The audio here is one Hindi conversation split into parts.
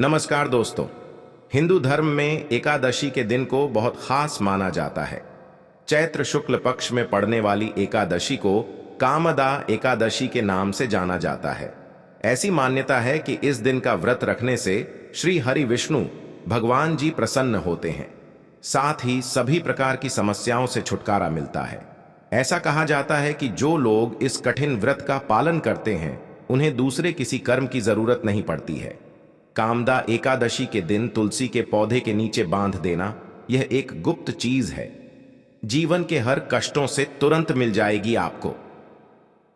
नमस्कार दोस्तों। हिंदू धर्म में एकादशी के दिन को बहुत खास माना जाता है। चैत्र शुक्ल पक्ष में पड़ने वाली एकादशी को कामदा एकादशी के नाम से जाना जाता है। ऐसी मान्यता है कि इस दिन का व्रत रखने से श्री हरि विष्णु भगवान जी प्रसन्न होते हैं, साथ ही सभी प्रकार की समस्याओं से छुटकारा मिलता है। ऐसा कहा जाता है कि जो लोग इस कठिन व्रत का पालन करते हैं उन्हें दूसरे किसी कर्म की जरूरत नहीं पड़ती है। कामदा एकादशी के दिन तुलसी के पौधे के नीचे बांध देना यह एक गुप्त चीज है। जीवन के हर कष्टों से तुरंत मिल जाएगी आपको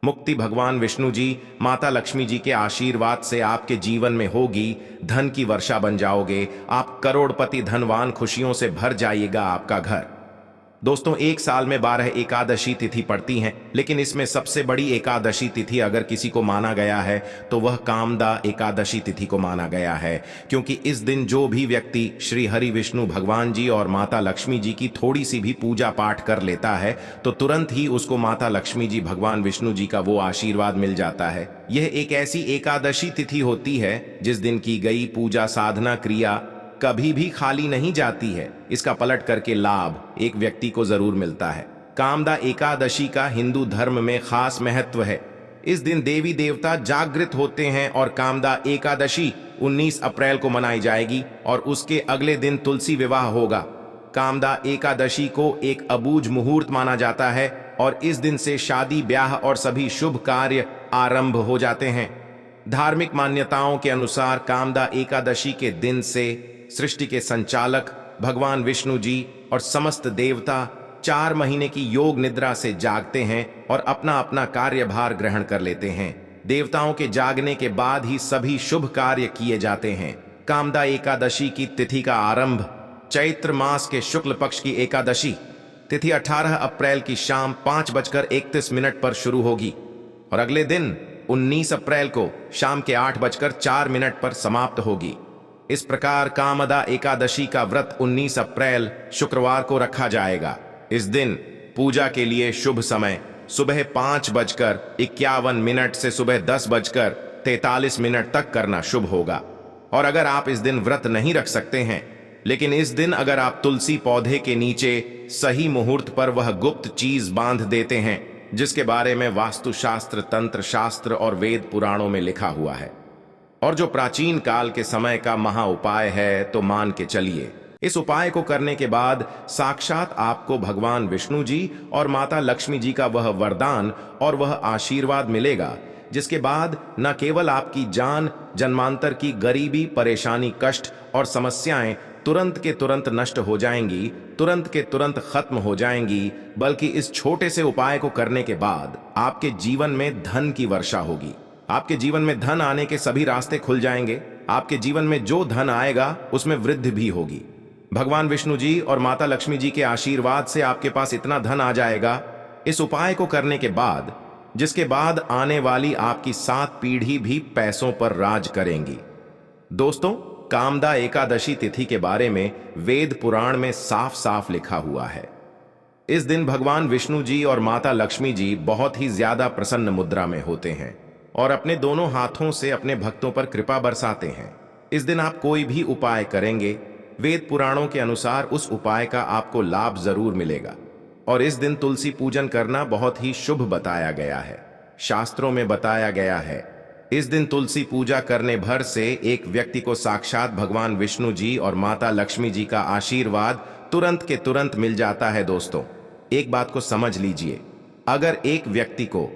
मुक्ति। भगवान विष्णु जी माता लक्ष्मी जी के आशीर्वाद से आपके जीवन में होगी, धन की वर्षा बन जाओगे, आप करोड़पति धनवान, खुशियों से भर जाइएगा आपका घर। दोस्तों, एक साल में 12 एकादशी तिथि पड़ती हैं, लेकिन इसमें सबसे बड़ी एकादशी तिथि अगर किसी को माना गया है तो वह कामदा एकादशी तिथि को माना गया है, क्योंकि इस दिन जो भी व्यक्ति श्री हरि विष्णु भगवान जी और माता लक्ष्मी जी की थोड़ी सी भी पूजा पाठ कर लेता है तो तुरंत ही उसको माता लक्ष्मी जी भगवान विष्णु जी का वो आशीर्वाद मिल जाता है। यह एक ऐसी एकादशी तिथि होती है जिस दिन की गई पूजा साधना क्रिया कभी भी खाली नहीं जाती है। इसका पलट करके लाभ एक व्यक्ति को जरूर मिलता है। कामदा एकादशी का हिंदू धर्म में खास महत्व है। इस दिन देवी देवता जागृत होते हैं और कामदा एकादशी 19 अप्रैल को मनाई जाएगी और उसके अगले दिन तुलसी विवाह होगा। कामदा एकादशी को एक अबूझ मुहूर्त माना जाता है और इस दिन से शादी, ब्याह और सभी शुभ कार्य आरंभ हो जाते हैं। धार्मिक मान्यताओं के अनुसार कामदा एकादशी के दिन से सृष्टि के संचालक भगवान विष्णु जी और समस्त देवता 4 महीने की योग निद्रा से जागते हैं और अपना अपना कार्यभार ग्रहण कर लेते हैं। देवताओं के जागने के बाद ही सभी शुभ कार्य किए जाते हैं। कामदा एकादशी की तिथि का आरंभ चैत्र मास के शुक्ल पक्ष की एकादशी तिथि 18 अप्रैल की शाम 5:31 पर शुरू होगी और अगले दिन 19 अप्रैल को शाम के 8:04 पर समाप्त होगी। इस प्रकार कामदा एकादशी का व्रत 19 अप्रैल शुक्रवार को रखा जाएगा। इस दिन पूजा के लिए शुभ समय सुबह 5:51 से सुबह 10:43 तक करना शुभ होगा। और अगर आप इस दिन व्रत नहीं रख सकते हैं, लेकिन इस दिन अगर आप तुलसी पौधे के नीचे सही मुहूर्त पर वह गुप्त चीज बांध देते हैं जिसके बारे में वास्तुशास्त्र, तंत्र शास्त्र और वेद पुराणों में लिखा हुआ है और जो प्राचीन काल के समय का महा उपाय है, तो मान के चलिए इस उपाय को करने के बाद साक्षात आपको भगवान विष्णु जी और माता लक्ष्मी जी का वह वरदान और वह आशीर्वाद मिलेगा, जिसके बाद न केवल आपकी जान, जन्मांतर की गरीबी, परेशानी, कष्ट और समस्याएं तुरंत के तुरंत नष्ट हो जाएंगी, तुरंत के तुरंत खत्म हो जाएंगी, बल्कि इस छोटे से उपाय को करने के बाद आपके जीवन में धन की वर्षा होगी। आपके जीवन में धन आने के सभी रास्ते खुल जाएंगे। आपके जीवन में जो धन आएगा उसमें वृद्धि भी होगी। भगवान विष्णु जी और माता लक्ष्मी जी के आशीर्वाद से आपके पास इतना धन आ जाएगा इस उपाय को करने के बाद, जिसके बाद आने वाली आपकी 7 पीढ़ी भी पैसों पर राज करेंगी। दोस्तों, कामदा एकादशी तिथि के बारे में वेद पुराण में साफ साफ लिखा हुआ है। इस दिन भगवान विष्णु जी और माता लक्ष्मी जी बहुत ही ज्यादा प्रसन्न मुद्रा में होते हैं और अपने दोनों हाथों से अपने भक्तों पर कृपा बरसाते हैं। इस दिन आप कोई भी उपाय करेंगे, वेद पुराणों के अनुसार उस उपाय का आपको लाभ जरूर मिलेगा। और इस दिन तुलसी पूजन करना बहुत ही शुभ बताया गया है। शास्त्रों में बताया गया है इस दिन तुलसी पूजा करने भर से एक व्यक्ति को साक्षात भगवान विष्णु जी और माता लक्ष्मी जी का आशीर्वाद तुरंत के तुरंत मिल जाता है। दोस्तों, एक बात को समझ लीजिए, अगर एक व्यक्ति को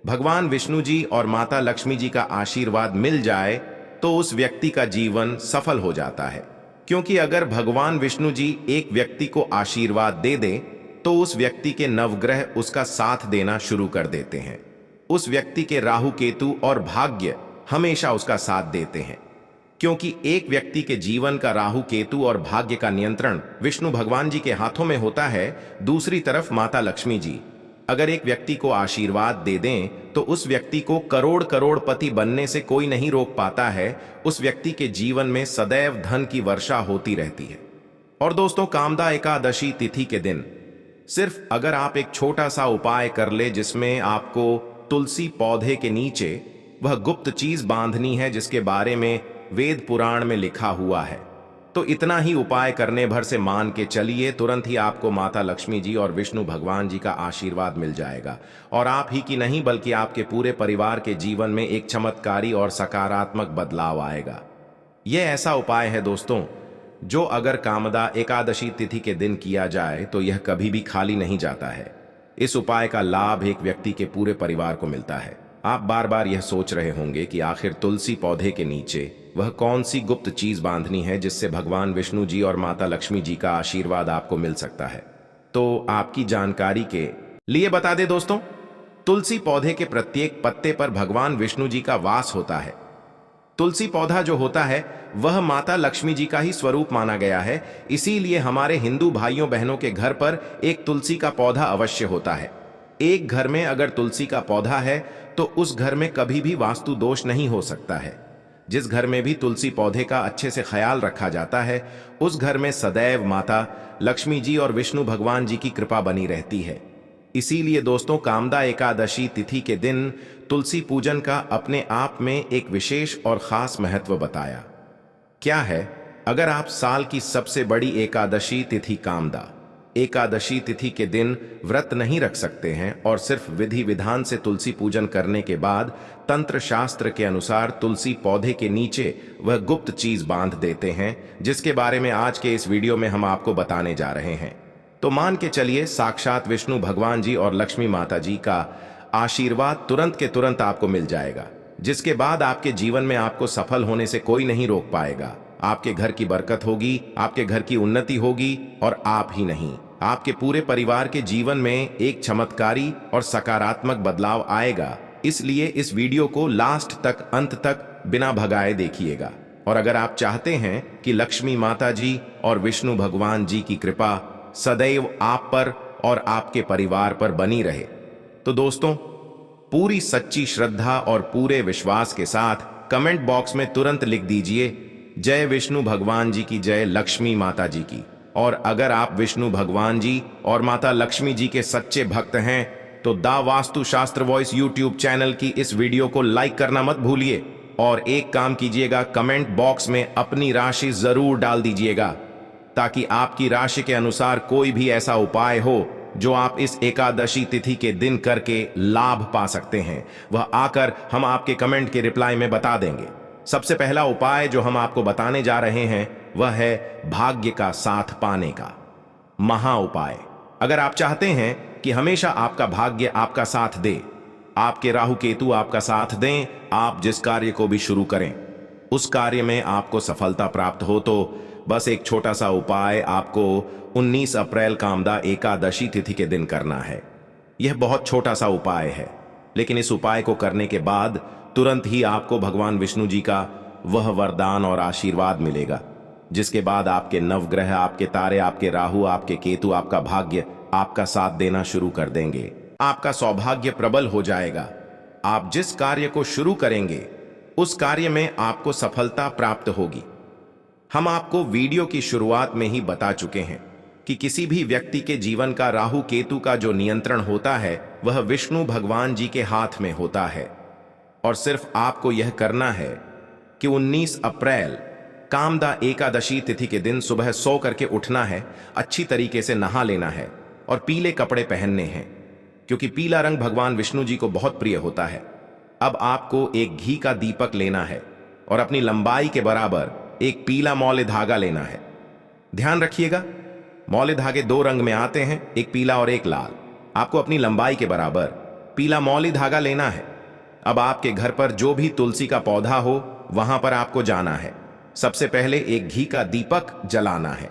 भगवान विष्णु जी और माता लक्ष्मी जी का आशीर्वाद मिल जाए तो उस व्यक्ति का जीवन सफल हो जाता है, क्योंकि अगर भगवान विष्णु जी एक व्यक्ति को आशीर्वाद दे दें तो उस व्यक्ति के नवग्रह उसका साथ देना शुरू कर देते हैं। उस व्यक्ति के राहु, केतु और भाग्य हमेशा उसका साथ देते हैं, क्योंकि एक व्यक्ति के जीवन का राहु, केतु और भाग्य का नियंत्रण विष्णु भगवान जी के हाथों में होता है। दूसरी तरफ माता लक्ष्मी जी अगर एक व्यक्ति को आशीर्वाद दे दें तो उस व्यक्ति को करोड़पति बनने से कोई नहीं रोक पाता है। उस व्यक्ति के जीवन में सदैव धन की वर्षा होती रहती है। और दोस्तों, कामदा एकादशी तिथि के दिन सिर्फ अगर आप एक छोटा सा उपाय कर ले, जिसमें आपको तुलसी पौधे के नीचे वह गुप्त चीज बांधनी है जिसके बारे में वेद पुराण में लिखा हुआ है। तो इतना ही उपाय करने भर से मान के चलिए, तुरंत ही आपको माता लक्ष्मी जी और विष्णु भगवान जी का आशीर्वाद मिल जाएगा। और आप ही की नहीं बल्कि आपके पूरे परिवार के जीवन में एक चमत्कारी और सकारात्मक बदलाव आएगा। यह ऐसा उपाय है दोस्तों, जो अगर कामदा एकादशी तिथि के दिन किया जाए तो यह कभी भी खाली नहीं जाता है। इस उपाय का लाभ एक व्यक्ति के पूरे परिवार को मिलता है। आप बार बार यह सोच रहे होंगे कि आखिर तुलसी पौधे के नीचे वह कौन सी गुप्त चीज बांधनी है जिससे भगवान विष्णु जी और माता लक्ष्मी जी का आशीर्वाद आपको मिल सकता है। तो आपकी जानकारी के लिए बता दें दोस्तों, तुलसी पौधे के प्रत्येक पत्ते पर भगवान विष्णु जी का वास होता है। तुलसी पौधा जो होता है वह माता लक्ष्मी जी का ही स्वरूप माना गया है, इसीलिए हमारे हिंदू भाइयों बहनों के घर पर एक तुलसी का पौधा अवश्य होता है। एक घर में अगर तुलसी का पौधा है तो उस घर में कभी भी वास्तु दोष नहीं हो सकता है। जिस घर में भी तुलसी पौधे का अच्छे से ख्याल रखा जाता है उस घर में सदैव माता लक्ष्मी जी और विष्णु भगवान जी की कृपा बनी रहती है। इसीलिए दोस्तों, कामदा एकादशी तिथि के दिन तुलसी पूजन का अपने आप में एक विशेष और खास महत्व बताया। क्या है? अगर आप साल की सबसे बड़ी एकादशी तिथि कामदा एकादशी तिथि के दिन व्रत नहीं रख सकते हैं और सिर्फ विधि विधान से तुलसी पूजन करने के बाद तंत्र शास्त्र के अनुसार तुलसी पौधे के नीचे वह गुप्त चीज बांध देते हैं, जिसके बारे में आज के इस वीडियो में हम आपको बताने जा रहे हैं। तो मान के चलिए, साक्षात विष्णु भगवान जी और लक्ष्मी माता जी का आशीर्वाद तुरंत के तुरंत आपको मिल जाएगा, जिसके बाद आपके जीवन में आपको सफल होने से कोई नहीं रोक पाएगा। आपके घर की बरकत होगी, आपके घर की उन्नति होगी और आप ही नहीं, आपके पूरे परिवार के जीवन में एक चमत्कारी और सकारात्मक बदलाव आएगा। इसलिए इस वीडियो को लास्ट तक, अंत तक बिना भगाए देखिएगा। और अगर आप चाहते हैं कि लक्ष्मी माता जी और विष्णु भगवान जी की कृपा सदैव आप पर और आपके परिवार पर बनी रहे, तो दोस्तों, पूरी सच्ची श्रद्धा और पूरे विश्वास के साथ कमेंट बॉक्स में तुरंत लिख दीजिए, जय विष्णु भगवान जी की, जय लक्ष्मी माता जी की। और अगर आप विष्णु भगवान जी और माता लक्ष्मी जी के सच्चे भक्त हैं तो दा वास्तु शास्त्र वॉइस यूट्यूब चैनल की इस वीडियो को लाइक करना मत भूलिए। और एक काम कीजिएगा, कमेंट बॉक्स में अपनी राशि जरूर डाल दीजिएगा, ताकि आपकी राशि के अनुसार कोई भी ऐसा उपाय हो जो आप इस एकादशी तिथि के दिन करके लाभ पा सकते हैं, वह आकर हम आपके कमेंट के रिप्लाई में बता देंगे। सबसे पहला उपाय जो हम आपको बताने जा रहे हैं वह है भाग्य का साथ पाने का महा उपाय। अगर आप चाहते हैं कि हमेशा आपका भाग्य आपका साथ दे, आपके राहु केतु आपका साथ दें, आप जिस कार्य को भी शुरू करें उस कार्य में आपको सफलता प्राप्त हो, तो बस एक छोटा सा उपाय आपको 19 अप्रैल कामदा एकादशी तिथि के दिन करना है। यह बहुत छोटा सा उपाय है, लेकिन इस उपाय को करने के बाद तुरंत ही आपको भगवान विष्णु जी का वह वरदान और आशीर्वाद मिलेगा, जिसके बाद आपके नवग्रह, आपके तारे, आपके राहु, आपके केतु, आपका भाग्य आपका साथ देना शुरू कर देंगे। आपका सौभाग्य प्रबल हो जाएगा। आप जिस कार्य को शुरू करेंगे उस कार्य में आपको सफलता प्राप्त होगी। हम आपको वीडियो की शुरुआत में ही बता चुके हैं कि किसी भी व्यक्ति के जीवन का राहु केतु का जो नियंत्रण होता है वह विष्णु भगवान जी के हाथ में होता है। और सिर्फ आपको यह करना है कि 19 अप्रैल कामदा एकादशी तिथि के दिन सुबह सो करके उठना है, अच्छी तरीके से नहा लेना है और पीले कपड़े पहनने हैं, क्योंकि पीला रंग भगवान विष्णु जी को बहुत प्रिय होता है। अब आपको एक घी का दीपक लेना है और अपनी लंबाई के बराबर एक पीला मौली धागा लेना है। ध्यान रखिएगा, मौली धागे 2 रंग में आते हैं, एक पीला और एक लाल। आपको अपनी लंबाई के बराबर पीला मौली धागा लेना है। अब आपके घर पर जो भी तुलसी का पौधा हो वहां पर आपको जाना है। सबसे पहले एक घी का दीपक जलाना है।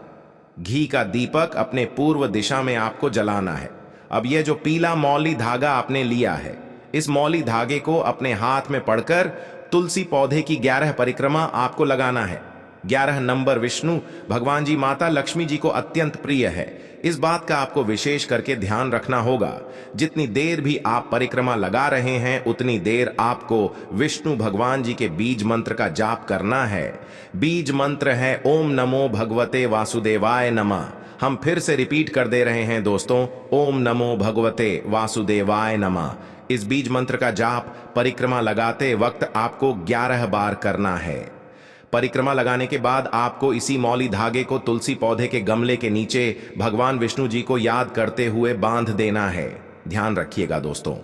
घी का दीपक अपने पूर्व दिशा में आपको जलाना है। अब यह जो पीला मौली धागा आपने लिया है, इस मौली धागे को अपने हाथ में पकड़कर तुलसी पौधे की 11 परिक्रमा आपको लगाना है। 11 नंबर विष्णु भगवान जी माता लक्ष्मी जी को अत्यंत प्रिय है। इस बात का आपको विशेष करके ध्यान रखना होगा। जितनी देर भी आप परिक्रमा लगा रहे हैं उतनी देर आपको विष्णु भगवान जी के बीज मंत्र का जाप करना है। बीज मंत्र है ओम नमो भगवते वासुदेवाय नमः। हम फिर से रिपीट कर दे रहे हैं दोस्तों, ओम नमो भगवते वासुदेवाय नमः। इस बीज मंत्र का जाप परिक्रमा लगाते वक्त आपको 11 बार करना है। परिक्रमा लगाने के बाद आपको इसी मौली धागे को तुलसी पौधे के गमले के नीचे भगवान विष्णु जी को याद करते हुए बांध देना है। ध्यान रखिएगा दोस्तों,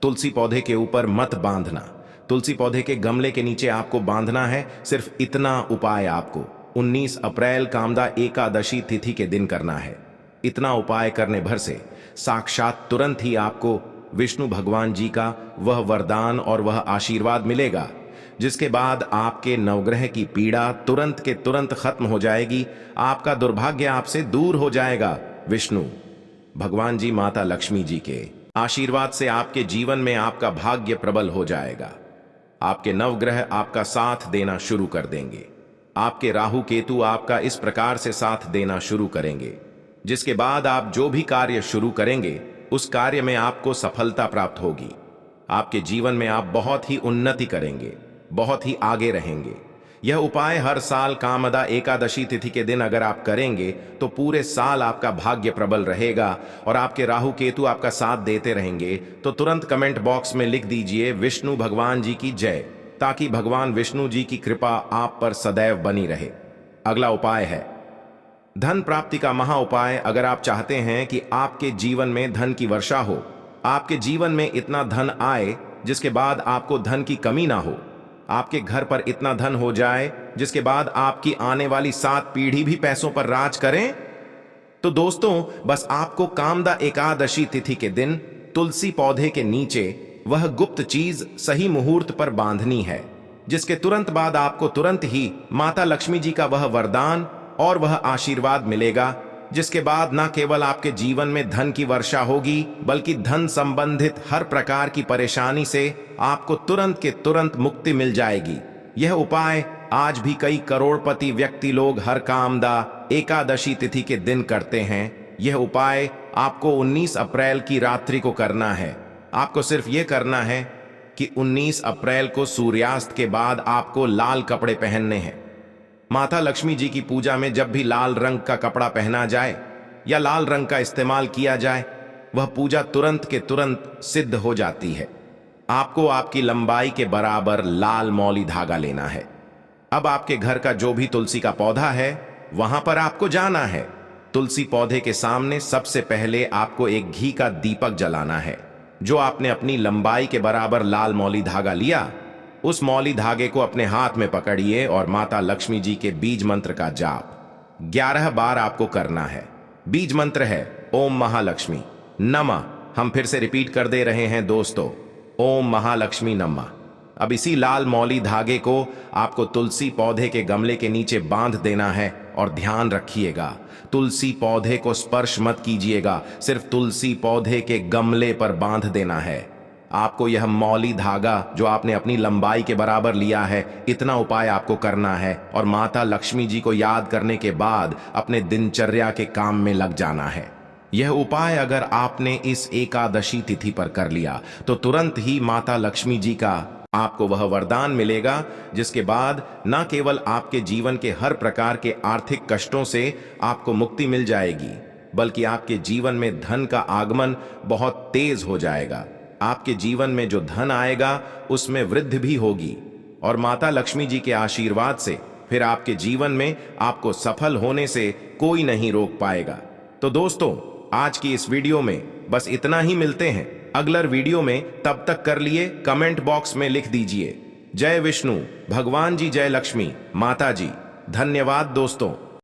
तुलसी पौधे के ऊपर मत बांधना, तुलसी पौधे के गमले के नीचे आपको बांधना है। सिर्फ इतना उपाय आपको 19 अप्रैल कामदा एकादशी तिथि के दिन करना है। इतना उपाय करने भर से साक्षात तुरंत ही आपको विष्णु भगवान जी का वह वरदान और वह आशीर्वाद मिलेगा, जिसके बाद आपके नवग्रह की पीड़ा तुरंत के तुरंत खत्म हो जाएगी। आपका दुर्भाग्य आपसे दूर हो जाएगा। विष्णु भगवान जी माता लक्ष्मी जी के आशीर्वाद से आपके जीवन में आपका भाग्य प्रबल हो जाएगा। आपके नवग्रह आपका साथ देना शुरू कर देंगे। आपके राहु केतु आपका इस प्रकार से साथ देना शुरू करेंगे, जिसके बाद आप जो भी कार्य शुरू करेंगे उस कार्य में आपको सफलता प्राप्त होगी। आपके जीवन में आप बहुत ही उन्नति करेंगे, बहुत ही आगे रहेंगे। यह उपाय हर साल कामदा एकादशी तिथि के दिन अगर आप करेंगे तो पूरे साल आपका भाग्य प्रबल रहेगा और आपके राहु केतु आपका साथ देते रहेंगे। तो तुरंत कमेंट बॉक्स में लिख दीजिए विष्णु भगवान जी की जय, ताकि भगवान विष्णु जी की कृपा आप पर सदैव बनी रहे। अगला उपाय है धन प्राप्ति का महा उपाय। अगर आप चाहते हैं कि आपके जीवन में धन की वर्षा हो, आपके जीवन में इतना धन आए जिसके बाद आपको धन की कमी ना हो, आपके घर पर इतना धन हो जाए जिसके बाद आपकी आने वाली 7 पीढ़ी भी पैसों पर राज करें, तो दोस्तों बस आपको कामदा एकादशी तिथि के दिन तुलसी पौधे के नीचे वह गुप्त चीज सही मुहूर्त पर बांधनी है, जिसके तुरंत बाद आपको तुरंत ही माता लक्ष्मी जी का वह वरदान और वह आशीर्वाद मिलेगा, जिसके बाद न केवल आपके जीवन में धन की वर्षा होगी, बल्कि धन संबंधित हर प्रकार की परेशानी से आपको तुरंत के तुरंत मुक्ति मिल जाएगी। यह उपाय आज भी कई करोड़पति व्यक्ति लोग हर कामदा एकादशी तिथि के दिन करते हैं। यह उपाय आपको 19 अप्रैल की रात्रि को करना है। आपको सिर्फ यह करना है कि 19 अप्रैल को सूर्यास्त के बाद आपको लाल कपड़े पहनने हैं। माता लक्ष्मी जी की पूजा में जब भी लाल रंग का कपड़ा पहना जाए या लाल रंग का इस्तेमाल किया जाए, वह पूजा तुरंत के तुरंत सिद्ध हो जाती है। आपको आपकी लंबाई के बराबर लाल मौली धागा लेना है। अब आपके घर का जो भी तुलसी का पौधा है वहां पर आपको जाना है। तुलसी पौधे के सामने सबसे पहले आपको एक घी का दीपक जलाना है। जो आपने अपनी लंबाई के बराबर लाल मौली धागा लिया, उस मौली धागे को अपने हाथ में पकड़िए और माता लक्ष्मी जी के बीज मंत्र का जाप 11 बार आपको करना है। बीज मंत्र है ओम महालक्ष्मी नमः। हम फिर से रिपीट कर दे रहे हैं दोस्तों, ओम महालक्ष्मी नमः। अब इसी लाल मौली धागे को आपको तुलसी पौधे के गमले के नीचे बांध देना है और ध्यान रखिएगा, तुलसी पौधे को स्पर्श मत कीजिएगा, सिर्फ तुलसी पौधे के गमले पर बांध देना है। आपको यह मौली धागा जो आपने अपनी लंबाई के बराबर लिया है, इतना उपाय आपको करना है और माता लक्ष्मी जी को याद करने के बाद अपने दिनचर्या के काम में लग जाना है। यह उपाय अगर आपने इस एकादशी तिथि पर कर लिया तो तुरंत ही माता लक्ष्मी जी का आपको वह वरदान मिलेगा, जिसके बाद न केवल आपके जीवन के हर प्रकार के आर्थिक कष्टों से आपको मुक्ति मिल जाएगी, बल्कि आपके जीवन में धन का आगमन बहुत तेज हो जाएगा। आपके जीवन में जो धन आएगा उसमें वृद्धि भी होगी और माता लक्ष्मी जी के आशीर्वाद से फिर आपके जीवन में आपको सफल होने से कोई नहीं रोक पाएगा। तो दोस्तों आज की इस वीडियो में बस इतना ही। मिलते हैं अगलर वीडियो में, तब तक कर लिए कमेंट बॉक्स में लिख दीजिए जय विष्णु भगवान जी, जय लक्ष्मी माता जी। धन्यवाद दोस्तों।